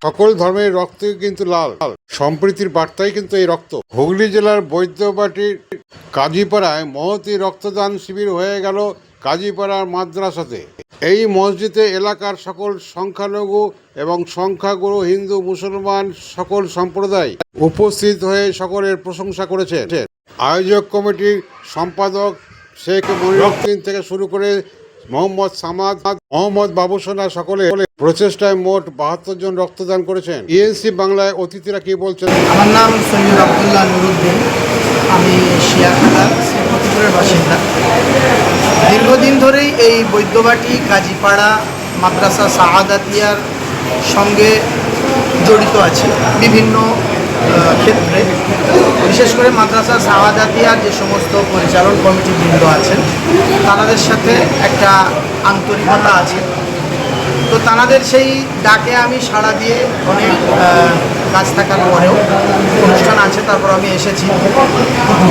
সকল ধর্মের রক্তই কিন্তু লাল, সম্প্রীতির বার্তাই কিন্তু এই রক্ত। হুগলি জেলার বৈদ্যবাটির কাজীপাড়ায় মহতী রক্তদান শিবির হয়ে গেল কাজীপাড়ার মাদ্রাসাতে। এই মসজিদে এলাকার সকল সংখ্যালঘু এবং সংখ্যাগুরু হিন্দু মুসলমান সকল সম্প্রদায় উপস্থিত হয়ে সকলের প্রশংসা করেছেন। আয়োজক কমিটির সম্পাদক শেখ মনিরুদ্দিন থেকে শুরু করে মোহাম্মদ সামাদ, মোহাম্মদ বাবুসোনা সকলে প্রচেষ্টায় মোট 72 জন রক্তদান করেছেন। ইএনসি বাংলায় অতিথিরা কি বলছেন? আমার নাম সৈয়দ আব্দুল্লাহ নুরুদ্দিন, আমি শিয়াখাতা শ্রীপতিপুরের বাসিন্দা। দীর্ঘদিন ধরেই এই বৈদ্যবাটি কাজীপাড়া মাদ্রাসা সাআদাতিয়ার সঙ্গে জড়িত আছি বিভিন্ন ক্ষেত্রে। বিশেষ করে মাদ্রাসা সাআদাতিয়ার যে সমস্ত পরিচালন কমিটি বৃন্দ আছেন তাদের সাথে একটা আন্তরিকতা আছে। তো তাদের সেই ডাকে আমি সাড়া দিয়ে অনেক কাজ থাকার পরেও অনুষ্ঠান আছে তারপর আমি এসেছি।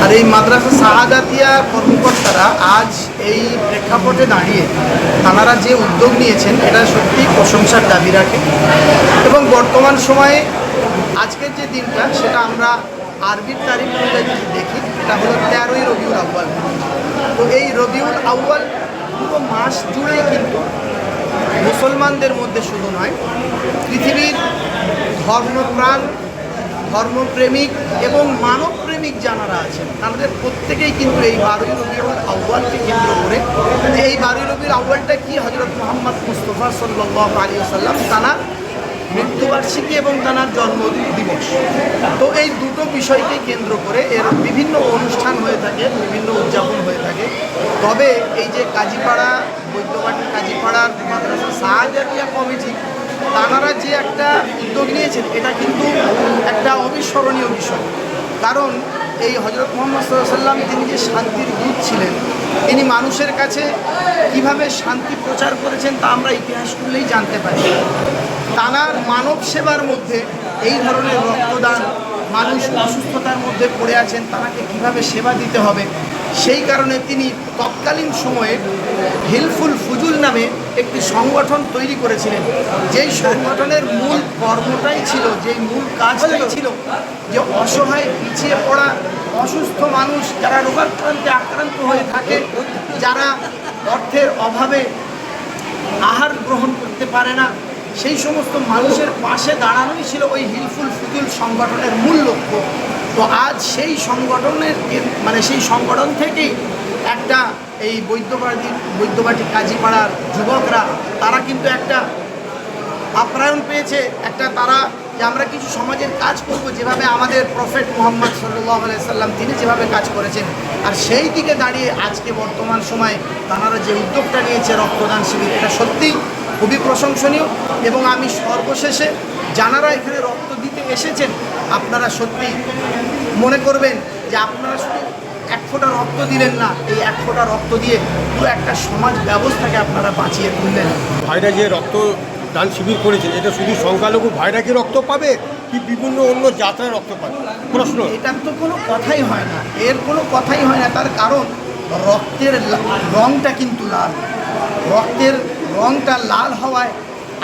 আর এই মাদ্রাসা সাআদাতিয়া কর্মকর্তারা আজ এই প্রেক্ষাপটে দাঁড়িয়ে তারা যে উদ্যোগ নিয়েছেন এটা সত্যি প্রশংসার দাবি রাখে। এবং বর্তমান সময়ে আজকের যে দিনটা সেটা আমরা আরবির তারিখ অনুযায়ী যদি দেখি এটা হলো 13ই রবিউল আউয়াল। তো এই রবিউল আউয়াল পুরো মাস জুড়েই কিন্তু মুসলমানদের মধ্যে শুধু নয়, পৃথিবীর ধর্মপ্রাণ, ধর্মপ্রেমিক এবং মানবপ্রেমিক যারা আছেন তাদের প্রত্যেকেই কিন্তু এই 12ই রবিউল আউয়ালকে কেন্দ্র করে, যে এই 12ই রবিউল আউয়ালটা কি হযরত মুহাম্মদ মুস্তাফা সাল্লাল্লাহু আলাইহি ওয়াসাল্লাম তানার মৃত্যুবার্ষিকী এবং তানার জন্ম দিবস। তো এই দুটো বিষয়কে কেন্দ্র করে এর বিভিন্ন অনুষ্ঠান হয়ে থাকে, বিভিন্ন উদযাপন হয়ে থাকে। তবে এই যে কাজীপাড়া বৈদ্যবাটি কাজীপাড়ার মাদ্রাসা সাআদাতিয়া কমিটি তারা যে একটা উদ্যোগ নিয়েছেন এটা কিন্তু একটা অবিস্মরণীয় বিষয়। কারণ এই হযরত মুহাম্মদ সাল্লাল্লাহু আলাইহি ওয়াসাল্লাম তিনি যে শান্তির দূত ছিলেন, তিনি মানুষের কাছে কিভাবে শান্তি প্রচার করেছেন তা আমরা ইতিহাস খুললেই জানতে পারি। তানার মানব সেবার মধ্যে এই ধরনের রক্তদান, মানুষ অসুস্থতার মধ্যে পড়ে আছেন তাকে কিভাবে সেবা দিতে হবে, সেই কারণে তিনি তৎকালীন সময়ে হিলফুল ফুজুল নামে একটি সংগঠন তৈরি করেছিলেন। যেই সংগঠনের মূল কর্মটাই ছিল, যেই মূল কাজটাই ছিল যে অসহায় পিছিয়ে পড়া অসুস্থ মানুষ যারা রোগাক্রান্তে আক্রান্ত হয়ে থাকে, যারা অর্থের অভাবে আহার গ্রহণ করতে পারে না, সেই সমস্ত মানুষের পাশে দাঁড়ানোই ছিল ওই হিলফুল ফুজুল সংগঠনের মূল লক্ষ্য। তো আজ সেই সংগঠনের সেই সংগঠন থেকেই একটা এই বৈদ্যবাটি কাজীপাড়ার যুবকরা তারা কিন্তু একটা আপ্যায়ন পেয়েছে, একটা তারা যে আমরা কিছু সমাজের কাজ করব, যেভাবে আমাদের প্রফেট মুহাম্মদ সাল্লাল্লাহু আলাইহি সাল্লাম তিনি যেভাবে কাজ করেছেন। আর সেই দিকে দাঁড়িয়ে আজকে বর্তমান সময়ে তারা যে উদ্যোগটা নিয়েছে রক্তদান শিবির, এটা সত্যি খুবই প্রশংসনীয়। এবং আমি সর্বশেষে যারা এখানে রক্ত দিতে এসেছেন আপনারা সত্যি মনে করবেন যে আপনারা শুধু এক ফোঁটা রক্ত দিলেন না, এই এক ফোঁটা রক্ত দিয়ে পুরো একটা সমাজ ব্যবস্থাকে আপনারা বাঁচিয়ে তুললেন। ভাইরা যে রক্তদান শিবির করেছে এটা শুধু সংখ্যালঘু ভাইরা কি রক্ত পাবে কি বিভিন্ন অন্য যাত্রায় রক্ত পাবে? প্রশ্ন এটার তো কোনো কথাই হয় না, এর কোনো কথাই হয় না। তার কারণ রক্তের রঙটা কিন্তু লাল, রক্তের রঙটা লাল হওয়ায়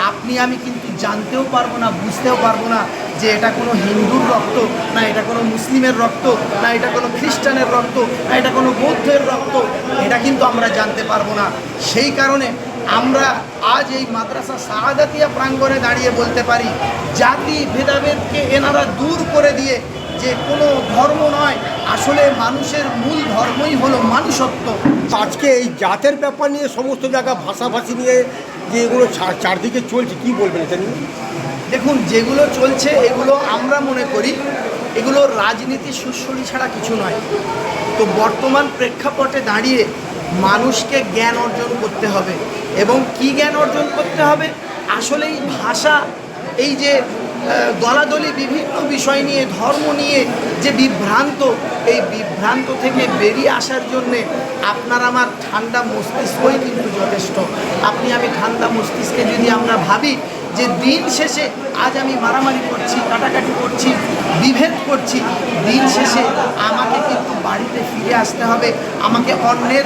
আপনি আমি কিন্তু জানতেও পারবো না, বুঝতেও পারবো না যে এটা কোনো হিন্দুর রক্ত, না এটা কোনো মুসলিমের রক্ত, না এটা কোনো খ্রিস্টানের রক্ত, না এটা কোনো বৌদ্ধের রক্ত, এটা কিন্তু আমরা জানতে পারবো না। সেই কারণে আমরা আজ এই মাদ্রাসা সাআদাতিয়া প্রাঙ্গণে দাঁড়িয়ে বলতে পারি জাতি ভেদাভেদকে এনারা দূর করে দিয়ে যে কোনো ধর্ম নয়, আসলে মানুষের মূল ধর্মই হলো মানুষত্ব। আজকে এই জাতের ব্যাপার নিয়ে সমস্ত জায়গা ভাষাভাষী নিয়ে যে এগুলো চারদিকে চলছে কি বলবেন এটা নিয়ে? দেখুন, যেগুলো চলছে এগুলো আমরা মনে করি এগুলো রাজনীতি সুশ্রী ছাড়া কিছু নয়। তো বর্তমান প্রেক্ষাপটে দাঁড়িয়ে মানুষকে জ্ঞান অর্জন করতে হবে। এবং কি জ্ঞান অর্জন করতে হবে? আসলে এই ভাষা, এই যে দলাদলি বিভিন্ন বিষয় নিয়ে, ধর্ম নিয়ে যে বিভ্রান্ত, এই বিভ্রান্ত থেকে বেরিয়ে আসার জন্যে আপনার আমার ঠান্ডা মস্তিষ্কই কিন্তু যথেষ্ট। আপনি আমি ঠান্ডা মস্তিষ্কে যদি আমরা ভাবি যে দিন শেষে আজ আমি মারামারি করছি, কাটাকাটি করছি, বিভেদ করছি, দিন শেষে আমাকে কিন্তু বাড়িতে ফিরে আসতে হবে, আমাকে অন্যের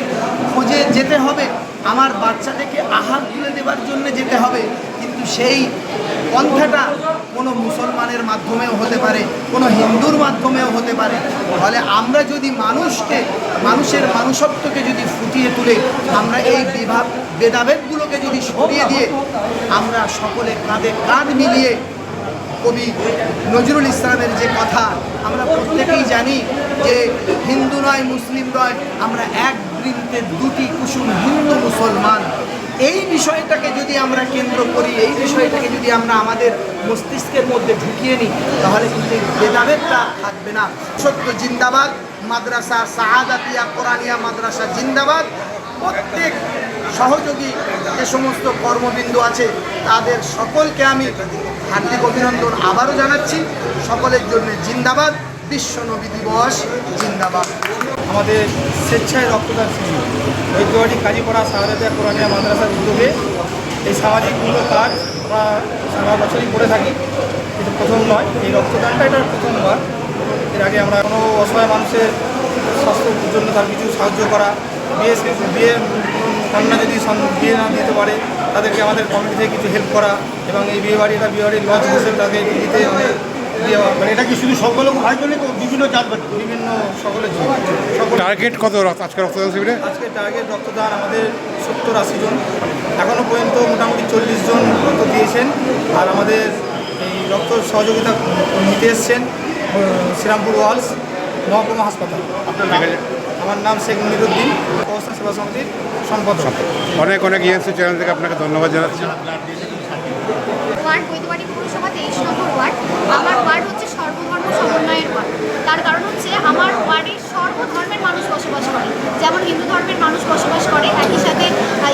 খোঁজে যেতে হবে, আমার বাচ্চাদেরকে আহার তুলে দেওয়ার জন্য যেতে হবে। কিন্তু সেই পন্থাটা কোনো মুসলমানের মাধ্যমেও হতে পারে, কোনো হিন্দুর মাধ্যমেও হতে পারে। ফলে আমরা যদি মানুষের মানুষত্বকে যদি ফুটিয়ে তুলে আমরা এই ভেদাভেদগুলোকে যদি সরিয়ে দিয়ে আমরা সকলে কাঁধে কাঁধ মিলিয়ে কবি নজরুল ইসলামের যে কথা আমরা প্রত্যেকেই জানি যে হিন্দু নয় মুসলিম নয়, আমরা এক বৃন্তে দুটি কুসুম হিন্দু মুসলমান, এই বিষয়টাকে যদি আমরা কেন্দ্র করি, এই বিষয়টাকে যদি আমরা আমাদের মস্তিষ্কের মধ্যে ঢুকিয়ে নিই, তাহলে কিন্তু ভেদাভেদটা থাকবে না। সত্য জিন্দাবাদ, মাদ্রাসা সাআদাতিয়া কোরআনিয়া মাদ্রাসা জিন্দাবাদ। প্রত্যেক সহযোগী যে সমস্ত কর্মবিন্দু আছে তাদের সকলকে আমি হার্দিক অভিনন্দন আবারও জানাচ্ছি। সকলের জন্য জিন্দাবাদ, বিশ্ব নবী দিবস জিন্দাবাদ। আমাদের স্বেচ্ছায় রক্তদান শিবির ঐতিহ্যবাহী কাজীপাড়া সাহাদাতিয়া কোরআনিয়া মাদ্রাসার উদ্যোগে এই সামাজিকগুলো কাজ আমরা সারা বছরই করে থাকি। এটা প্রথম নয়, এই রক্তদানটা এটা প্রথমবার। এর আগে আমরা কোনো অসহায় মানুষের স্বাস্থ্যের জন্য তার কিছু সাহায্য করা, বিয়ে কন্যা যদি বিয়ে না দিতে পারে তাদেরকে আমাদের কমিটি থেকে কিছু হেল্প করা, এবং এই বিয়েবাড়ির লজ হিসেবে তাকে দিতে দেওয়া। মানে এটা কি শুধু সংখ্যালঘু ভাই জন্য, বিভিন্ন জাতবাড়ি বিভিন্ন সকলের টার্গেট কত আজকে রক্তদান শিবিরে? আজকে টার্গেট রক্তদান আমাদের 70-80 জন, এখনও পর্যন্ত মোটামুটি 40 জন রক্ত দিয়েছেন। আর আমাদের এই রক্ত সহযোগিতা নিতে এসছেন শ্রীরামপুর ওয়ালস মহকুমা হাসপাতাল। আপনার নাম? আমার নাম শেখ মনিরুদ্দিন, অবস্থা সেবা সমিতির সম্পাদক। অনেক ইএনসি চ্যানেল থেকে আপনাকে ধন্যবাদ জানাচ্ছি। ওয়ার্ড বৈদ্যবাড়ি পৌরসভা 23 নম্বর ওয়ার্ড। আমার ওয়ার্ড হচ্ছে সর্বধর্ম সমন্বয়ের ওয়ার্ড। তার কারণ হচ্ছে আমার ওয়ার্ডে সর্বধর্মের মানুষ বসবাস করে, যেমন হিন্দু ধর্মের মানুষ বসবাস করে, একই সাথে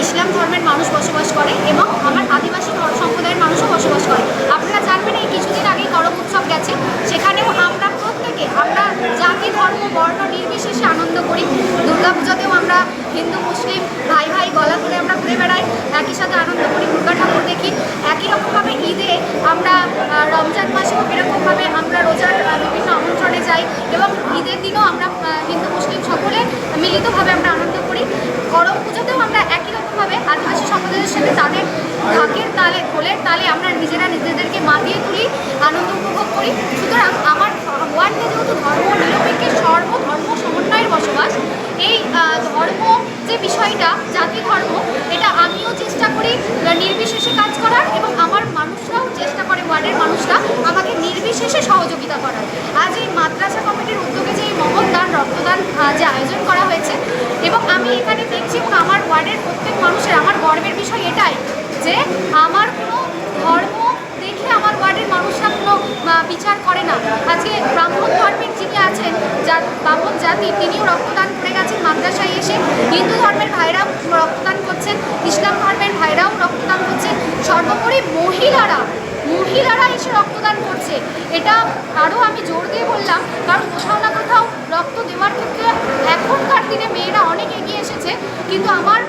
ইসলাম ধর্মের মানুষ বসবাস করে, এবং আমার আদিবাসী সম্প্রদায়ের মানুষও বসবাস করে। আপনারা জানবেন এই কিছুদিন আগেই করম উৎসব গেছে, সেখানেও আমরা প্রত্যেকে আমরা জাতি ধর্ম বর্ণ নির্বিশেষে আনন্দ করি। দুর্গাপূজাতেও আমরা হিন্দু মুসলিম ভাই ভাই গলা ধরে আমরা ঘুরে বেড়াই, একই সাথে আনন্দ করি, দুর্গা ঠাকুর দেখি। একই রকমভাবে ঈদে আমরা রমজান মাসেও এরকমভাবে আমরা রোজার বিভিন্ন আমন্ত্রণে যাই, এবং ঈদের দিনও আমরা হিন্দু মুসলিম সকলে মিলিতভাবে আমরা আনন্দ করি। করম পুজোতেও আমরা একই রকমভাবে আদিবাসী সম্প্রদায়ের সাথে তাদের ঢাকের তালে ঢোলের তালে আমরা নিজেদেরকে মাতিয়ে তুলি, আনন্দ উপভোগ করি। সুতরাং আমার ওয়ার্ডে যেহেতু ধর্ম নিরপেক্ষে সর্বধর্ম সমন্বয়ের বসবাস, এই ধর্ম যে বিষয়টা জাতি ধর্ম, এটা আমিও চেষ্টা করি নির্বিশেষে কাজ করার, এবং আমার মানুষরাও চেষ্টা করে ওয়ার্ডের মানুষরা আমাকে নির্বিশেষে সহযোগিতা করার। আজ এই মাদ্রাসা কমিটির উদ্যোগে যে এই মহৎ দান রক্তদান যে আয়োজন করা হয়েছে, এবং আমি এখানে দেখছি এবং আমার ওয়ার্ডের প্রত্যেক মানুষের আমার গর্বের বিষয় এটাই যে আমার কোনো ধর্ম দেখে আমার ওয়ার্ডের মানুষরা কোনো বিচার করে না। আজকে ব্রাহ্মণ ধর্মের যিনি আছেন, ব্রাহ্মণ জাতি, তিনিও রক্তদান করে গেছেন মাদ্রাসায় এসে। হিন্দু ধর্মের ভাইরাও রক্তদান করছেন, ইসলাম ধর্মের ভাইরাও রক্তদান করছেন, সর্বোপরি মহিলারা এসে রক্তদান করছে। এটা আরও আমি জোর দিয়ে বললাম, কারণ কোথাও না কোথাও রক্ত দেওয়ার ক্ষেত্রে এখনকার দিনে মেয়েরা অনেক এগিয়ে এসেছে, কিন্তু আমার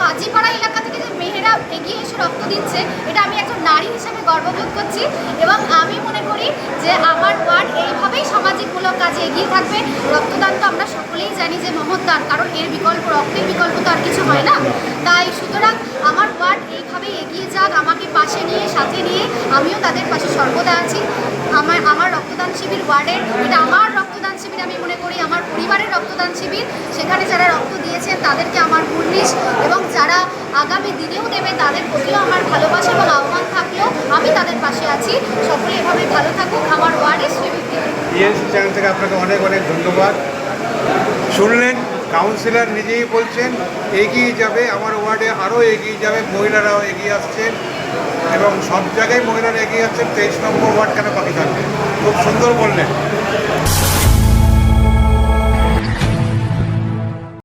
কাজীপাড়া এলাকা থেকে যে মেয়েরা এগিয়ে এসে রক্ত দিচ্ছে, এটা আমি একজন নারী হিসেবে গর্ববোধ করছি, এবং আমি মনে করি যে আমার ওয়ার্ড এইভাবেই সামাজিকমূলক কাজে এগিয়ে থাকবে। রক্তদান তো আমরা সকলেই জানি যে মহৎ দান, কারণ এর বিকল্প, রক্তের বিকল্প তো আর কিছু হয় না। তাই সুতরাং আমার ওয়ার্ড এইভাবেই এগিয়ে যাক, আমাকে পাশে নিয়ে সাথে নিয়ে, আমিও তাদের পাশে সর্বদা আছি। আমার রক্তদান শিবির ওয়ার্ডের, এটা আমার রক্তদান শিবির, আমি মনে করি আমার পরিবারের রক্তদান শিবির। সেখানে যারা রক্ত দিয়েছেন তাদেরকে আমার কুর্নিশ, এবং যারা আগামী দিনেও দেবে তাদের প্রতিও আমার ভালোবাসা এবং আহ্বান থাকলেও আমি তাদের পাশে আছি। সকলে এভাবে ভালো থাকুক আমার ওয়ার্ডের শিবির। ইএনসি চ্যানেল থেকে আপনাকে অনেক ধন্যবাদ। শুনলেন, কাউন্সিলর নিজেই বলছেন এগিয়ে যাবে, আমার ওয়ার্ডে আরও এগিয়ে যাবে, মহিলারাও এগিয়ে আসছেন, এবং সব জায়গায় মহিলারা এগিয়ে যাচ্ছেন। 23 নম্বর ওয়ার্ড কেন বাকি থাকবে? খুব সুন্দর বললেন।